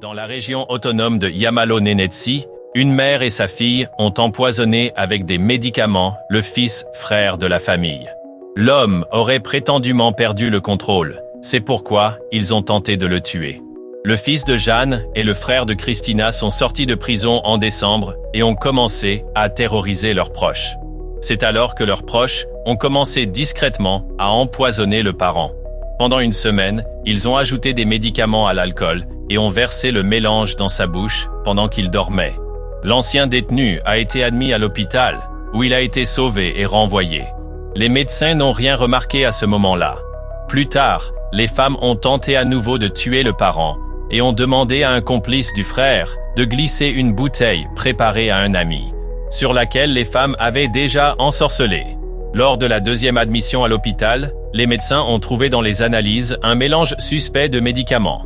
Dans la région autonome de Yamalo-Nenetsi, une mère et sa fille ont empoisonné avec des médicaments le fils frère de la famille. L'homme aurait prétendument perdu le contrôle. C'est pourquoi ils ont tenté de le tuer. Le fils de Jeanne et le frère de Christina sont sortis de prison en décembre et ont commencé à terroriser leurs proches. C'est alors que leurs proches ont commencé discrètement à empoisonner le parent. Pendant une semaine, ils ont ajouté des médicaments à l'alcool et ont versé le mélange dans sa bouche pendant qu'il dormait. L'ancien détenu a été admis à l'hôpital, où il a été sauvé et renvoyé. Les médecins n'ont rien remarqué à ce moment-là. Plus tard, les femmes ont tenté à nouveau de tuer le parent et ont demandé à un complice du frère de glisser une bouteille préparée à un ami, sur laquelle les femmes avaient déjà ensorcelé. Lors de la deuxième admission à l'hôpital, les médecins ont trouvé dans les analyses un mélange suspect de médicaments.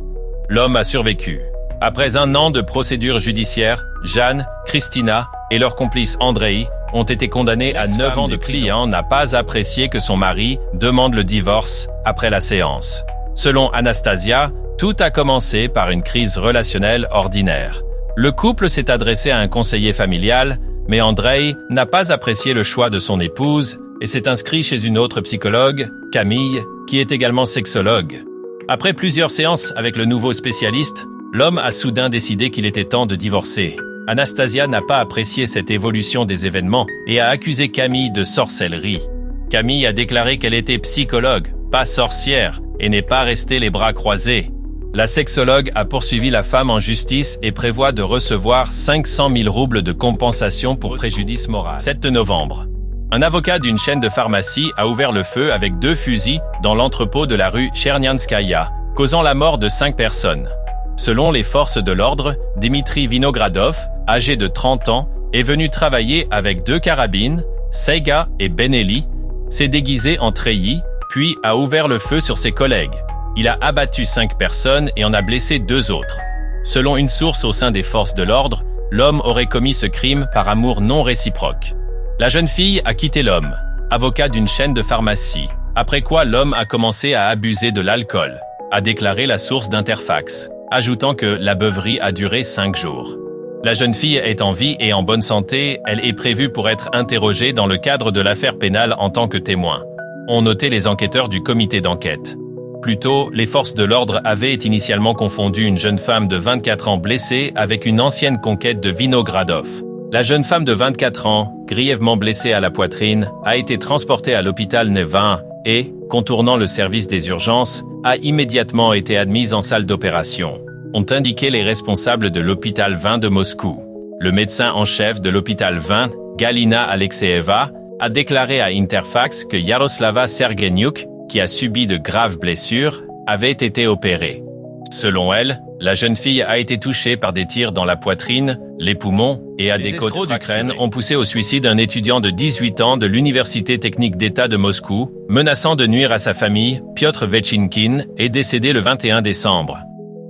L'homme a survécu. Après un an de procédure judiciaire, Jeanne, Christina et leur complice Andrei ont été condamnés à 9 ans de prison. Le client n'a pas apprécié que son mari demande le divorce après la séance. Selon Anastasia, tout a commencé par une crise relationnelle ordinaire. Le couple s'est adressé à un conseiller familial, mais Andrei n'a pas apprécié le choix de son épouse et s'est inscrit chez une autre psychologue, Camille, qui est également sexologue. Après plusieurs séances avec le nouveau spécialiste, l'homme a soudain décidé qu'il était temps de divorcer. Anastasia n'a pas apprécié cette évolution des événements et a accusé Camille de sorcellerie. Camille a déclaré qu'elle était psychologue, pas sorcière, et n'est pas restée les bras croisés. La sexologue a poursuivi la femme en justice et prévoit de recevoir 500 000 roubles de compensation pour préjudice moral. 7 novembre. Un avocat d'une chaîne de pharmacie a ouvert le feu avec 2 fusils dans l'entrepôt de la rue Chernianskaya, causant la mort de 5 personnes. Selon les forces de l'ordre, Dimitri Vinogradov, âgé de 30 ans, est venu travailler avec 2 carabines, Seiga et Benelli, s'est déguisé en treillis, puis a ouvert le feu sur ses collègues. Il a abattu 5 personnes et en a blessé 2 autres. Selon une source au sein des forces de l'ordre, l'homme aurait commis ce crime par amour non réciproque. La jeune fille a quitté l'homme, avocat d'une chaîne de pharmacie, après quoi l'homme a commencé à abuser de l'alcool, a déclaré la source d'Interfax, ajoutant que la beuverie a duré 5 jours. La jeune fille est en vie et en bonne santé, elle est prévue pour être interrogée dans le cadre de l'affaire pénale en tant que témoin, ont noté les enquêteurs du comité d'enquête. Plus tôt, les forces de l'ordre avaient initialement confondu une jeune femme de 24 ans blessée avec une ancienne conquête de Vinogradov. La jeune femme de 24 ans, grièvement blessée à la poitrine, a été transportée à l'hôpital Nevin et, contournant le service des urgences, a immédiatement été admise en salle d'opération, ont indiqué les responsables de l'hôpital 20 de Moscou. Le médecin en chef de l'hôpital 20, Galina Alexeeva, a déclaré à Interfax que Yaroslava Sergenyuk, qui a subi de graves blessures, avait été opérée. Selon elle, la jeune fille a été touchée par des tirs dans la poitrine, les poumons et à des côtes d'Ukraine ont poussé au suicide un étudiant de 18 ans de l'Université technique d'État de Moscou, menaçant de nuire à sa famille. Piotr Vetchinkin est décédé le 21 décembre.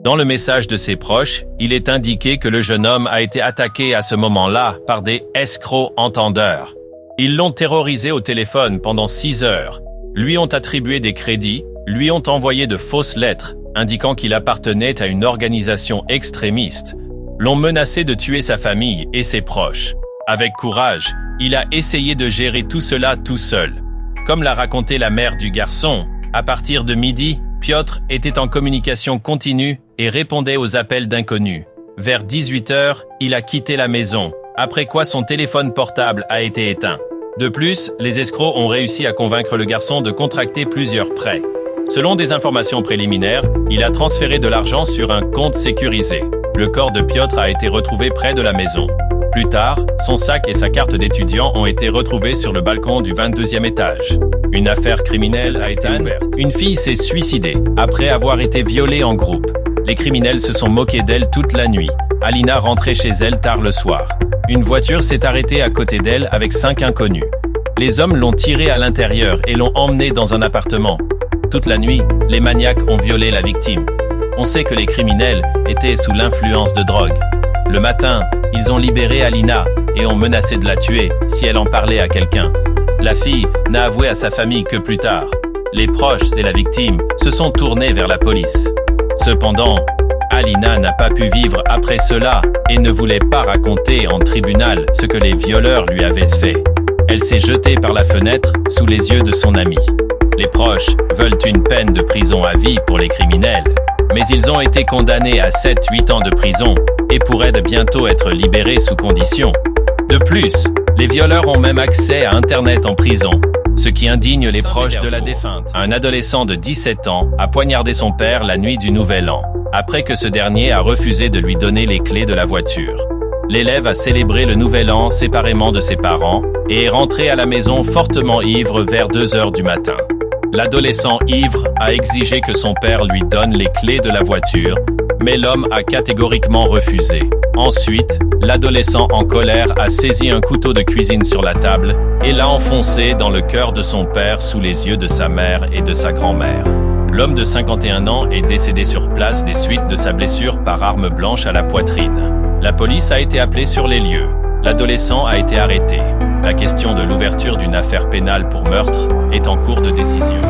Dans le message de ses proches, il est indiqué que le jeune homme a été attaqué à ce moment-là par des escrocs entendeurs. Ils l'ont terrorisé au téléphone pendant 6 heures, lui ont attribué des crédits, lui ont envoyé de fausses lettres, indiquant qu'il appartenait à une organisation extrémiste, l'ont menacé de tuer sa famille et ses proches. Avec courage, il a essayé de gérer tout cela tout seul. Comme l'a raconté la mère du garçon, à partir de midi, Piotr était en communication continue et répondait aux appels d'inconnus. Vers 18h, il a quitté la maison, après quoi son téléphone portable a été éteint. De plus, les escrocs ont réussi à convaincre le garçon de contracter plusieurs prêts. Selon des informations préliminaires, il a transféré de l'argent sur un compte sécurisé. Le corps de Piotr a été retrouvé près de la maison. Plus tard, son sac et sa carte d'étudiant ont été retrouvés sur le balcon du 22e étage. Une affaire criminelle a été ouverte. Une fille s'est suicidée après avoir été violée en groupe. Les criminels se sont moqués d'elle toute la nuit. Alina rentrait chez elle tard le soir. Une voiture s'est arrêtée à côté d'elle avec 5 inconnus. Les hommes l'ont tirée à l'intérieur et l'ont emmenée dans un appartement. Toute la nuit, les maniaques ont violé la victime. On sait que les criminels étaient sous l'influence de drogue. Le matin, ils ont libéré Alina et ont menacé de la tuer si elle en parlait à quelqu'un. La fille n'a avoué à sa famille que plus tard. Les proches et la victime se sont tournés vers la police. Cependant, Alina n'a pas pu vivre après cela et ne voulait pas raconter en tribunal ce que les violeurs lui avaient fait. Elle s'est jetée par la fenêtre sous les yeux de son ami. Les proches veulent une peine de prison à vie pour les criminels, mais ils ont été condamnés à 7-8 ans de prison et pourraient bientôt être libérés sous condition. De plus, les violeurs ont même accès à Internet en prison, ce qui indigne les proches de la défunte. Un adolescent de 17 ans a poignardé son père la nuit du Nouvel An, après que ce dernier a refusé de lui donner les clés de la voiture. L'élève a célébré le Nouvel An séparément de ses parents et est rentré à la maison fortement ivre vers 2 heures du matin. L'adolescent ivre a exigé que son père lui donne les clés de la voiture, mais l'homme a catégoriquement refusé. Ensuite, l'adolescent en colère a saisi un couteau de cuisine sur la table et l'a enfoncé dans le cœur de son père sous les yeux de sa mère et de sa grand-mère. L'homme de 51 ans est décédé sur place des suites de sa blessure par arme blanche à la poitrine. La police a été appelée sur les lieux. L'adolescent a été arrêté. La question de l'ouverture d'une affaire pénale pour meurtre est en cours de décision.